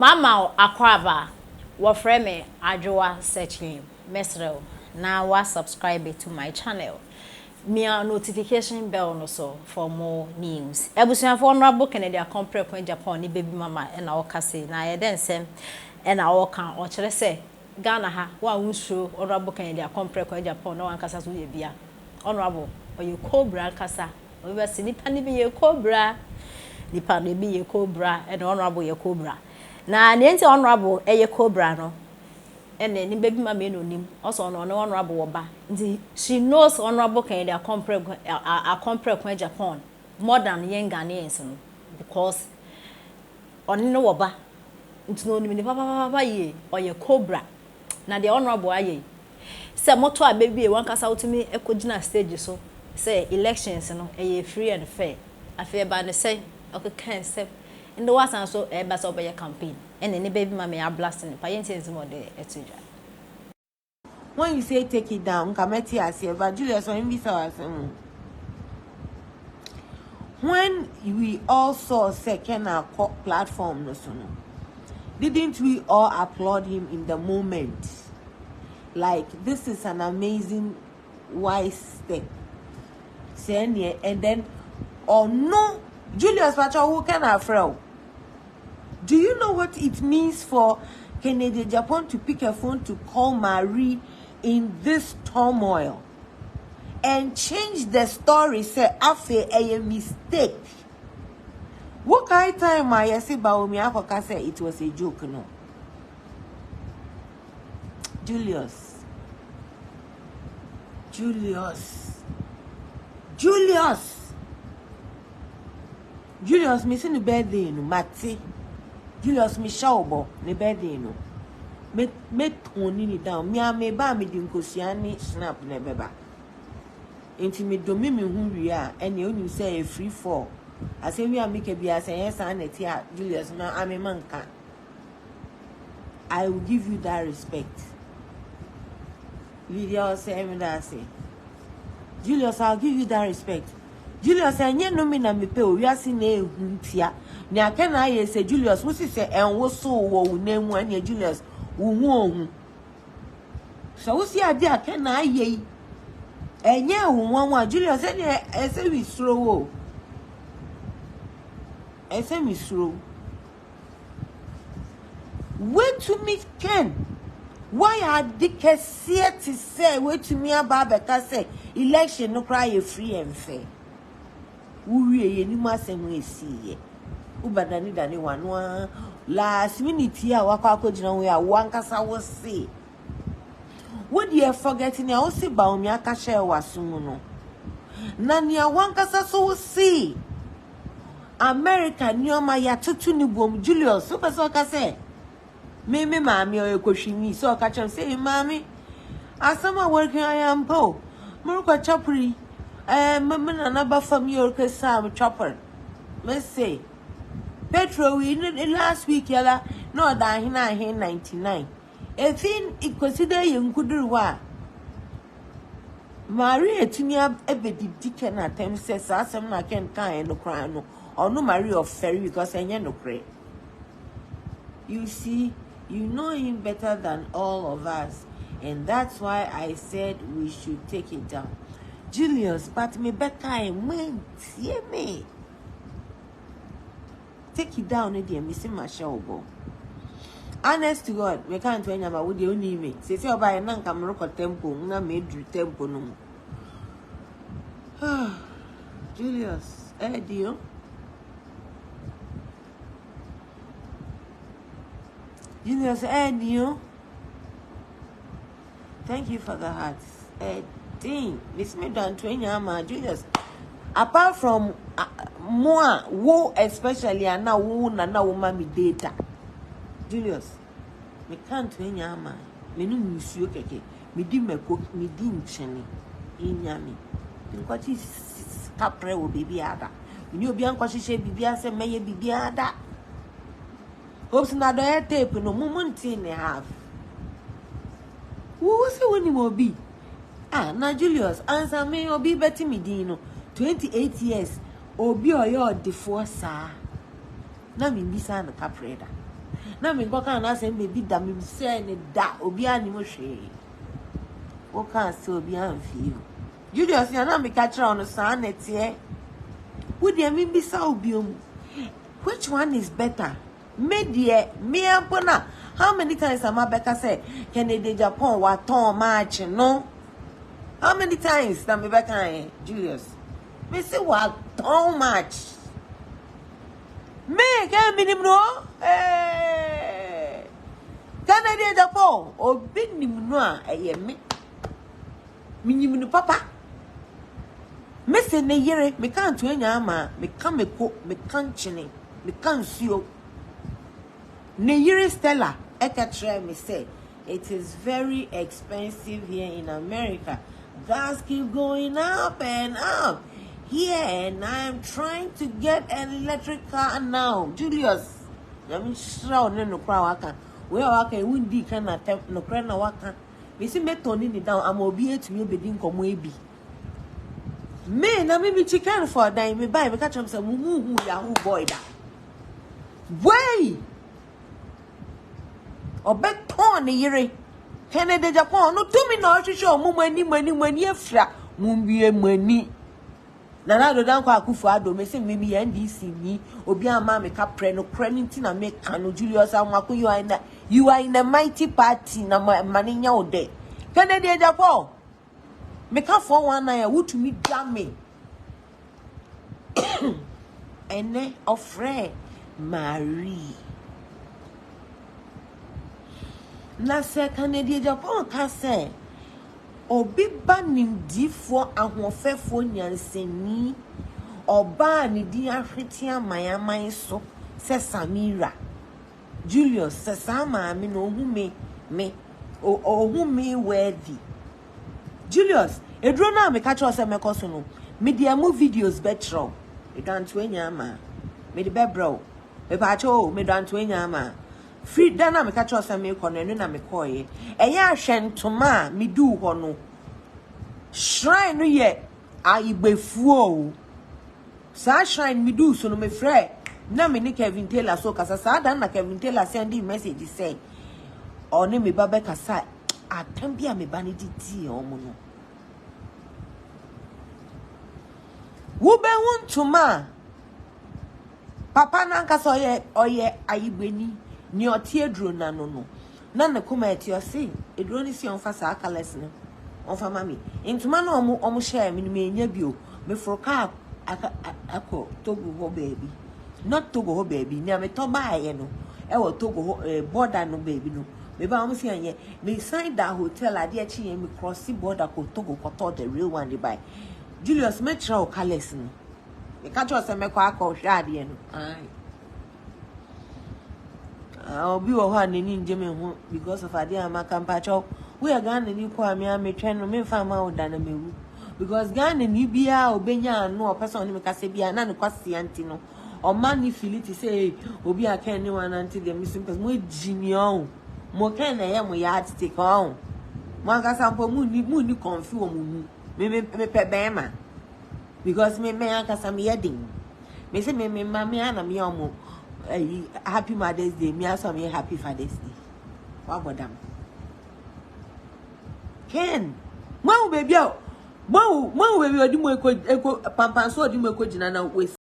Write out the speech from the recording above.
Mama akwaba wofre me adwoa searching mesrel na wa subscribe to my channel mia notification bell no so for more news ebusuafo honorable Kennedy Akompre kwa Japan ni baby mama na okase na yeden sem na oka o kire se Ghana ha wa unsuo honorable Kennedy Akompre kwa Japan na wankasa so ye bia honorable oye Cobra kasa obe se nipa ni bi ye Cobra nipa ni bi ye Cobra and honorable ye Cobra na nenti honorable eye Cobra no ene ni baby mama no nim also no honorable woba nti she knows honorable Kennedy Akompre kwa Japan more than young Ghanaians no because on no woba nti no nim ni papa ye oye Cobra na the honorable aye se moto a baby e wankasa utimi ekogina stage so say elections no eye free and fair afi ba ne say okay say in the was so best over your campaign and any baby mommy are blasting patients more the etc. When you say take it down, Kameti as but Julius when we all saw second platform, no sooner, didn't we all applaud him in the moment? Like this is an amazing wise step. And then no Julius Pacha who can afraid. Do you know what it means for Kennedy Japan to pick a phone to call Marie in this turmoil and change the story? Say after a mistake. What kind of time I say about me? I say it was a joke, no. Julius, missing the birthday, no, Matty. Julius Michelle, the birthday, no. Met only down. Me ba me dinkosiani snap nebeba. Intimate domimi who we are, and you say a free fall. I say we are make a be say yes, and it here, Julius. Now I'm a man. I will give you that respect. Lydia say, I say, Julius, I'll give you that respect. Julius, I no me na me pe o wiase na ehuntia. Ni aka na aye say Julius, wo si say enwo so wo na mu anya Julius, wo hu ohun. So wo si ade aka na aye. Enye ohun Julius say we slow wo. Say me slow. Wait to meet Ken. Why are dickers here to say wait to me about better say election no cry free and fair? Uwe ye ni masem we see ubadani dani wanwa last minute ya wakwa akogina we a wankasa wo say what you forgetting ya wo say ba omi aka share wasum no na nia wankasa so wo see America nioma ya tutu ni bom Julius so person ka say me mami o ekohwimi so ka chem say mami asama working I am po muruko chapri Mamma number from your Sam chopper. Let's say Petro we last week yala no da hina 99. A thing it consider you could do wa Maria to me ebedi dicken at them says asam na can no cry no or no Maria of ferry because I no pray. You see, you know him better than all of us, and that's why I said we should take it down. Julius, but me better I went, hear me. Take it down, dear, missing my show. Honest to God, we can't tell you about what you need me. Say, by a non camera tempo, na made tempo no. Julius, dear. Julius, dear. Thank you for the hearts. Thing, Miss me done 20 Julius. Apart from more, wo especially and now wo na woman me data. Julius, me can't 20 ama. Me no musuo keke. Me di me cook, me di ncheni. Inyami. What is capre wo baby ada. Me obi an kwahye bibi ase meye bibi ada. Hopes na do tape no mumunti ne have. Wo say woni mo bi? Na Julius, answer me obi beti me dino 28 years obi oyo defo sa na me bisa na kapreda na me go kan na say baby da me say ne da obi ani mo hwe wo kan say obi an fi Julius ya na me ka kira on sa na tie wo de me bi sa obi om which one is better me de me apona how many times am I better say Kennedy Japan wa ton match no how many times that me better Julius me say wa ton match me can minimum no Kennedy Japan obi nim no a eye me minimum papa me say ne yere me kan to anya ama me kan me ko me kan chine me kan suo ne yere Stella ekatre me say it is very expensive here in America. Gas keep going up and up here, and I am trying to get an electric car now. Julius, let me show no crowd waka. We are waka wundi kan na temp no crowd na waka. Me see me turning it down. I'm obi to me obedi nkomo ebi. Me na me chicken for dime me buy me catch am say mumu yahoo boy da. Way obeton ne yire Kennedy Japan no to me na hwehwe mumani afra mumbie mani na na do dan kwa akufu ado me say me NDC ni obi ama me ka pre no credit na me kanu Julius Amwako you are in a mighty party na mani nya ode Kennedy Japan me ka for one na ya wutumi dame ene ofre Marie na se Kennedy Japan ka se obi ba nimdifo ahofefo nyanseni oba ni di ahwete amayaman so se Samira Julius se sama me no ohume me ohume worthy Julius edro na me catch us me koso no me dia mo videos betro e kan to enya ama me de bebro me pa cho me dan to enya ama free dana me catch us me kono enu na me koye eya ahwentoma me du ho no shrine no ye aigbefuo sa shrine me du so no me frɛ na me ni Kevin Taylor so kasa sa dan na Kevin Taylor send message say oni me baba kasa atambia me ba ne diti omo no wo be wontuma papa na nkasa oye ayigbeni ni otie dro na no na ne kuma etio se edro ni si onfa sa akales no onfa mami intuma na omo share me me nya bio me froka ako Togo ho baby not Togo ho baby ni me to ba ye no e wo Togo ho border no baby no me ba omo si anye me sign that hotel ade a chi me cross border ko Togo ko to the real one dey buy Julius me try o kales no me ka cho se me kwa akọ hwe ade no ai obi wo ha nani nje me ho because of ade amaka mpacho we are Ghana ni kwa me twen no me fa ma oda na mewu because Ghana ni bia obenya no o person ni me ka se bia na no kwase anti no o man ni feel it say obi aka ni wan anti dem sim because mo jinion mo ken na ye mo ya take on mo aka sampo mu ni confuse mu me pe bema because me aka sam yeding me say me ma me ana me omo happy Mother's Day me aso me happy Father's Day wa bodam Ken mo baby o mo baby odi mo eko pampan so odi mo eko jina na we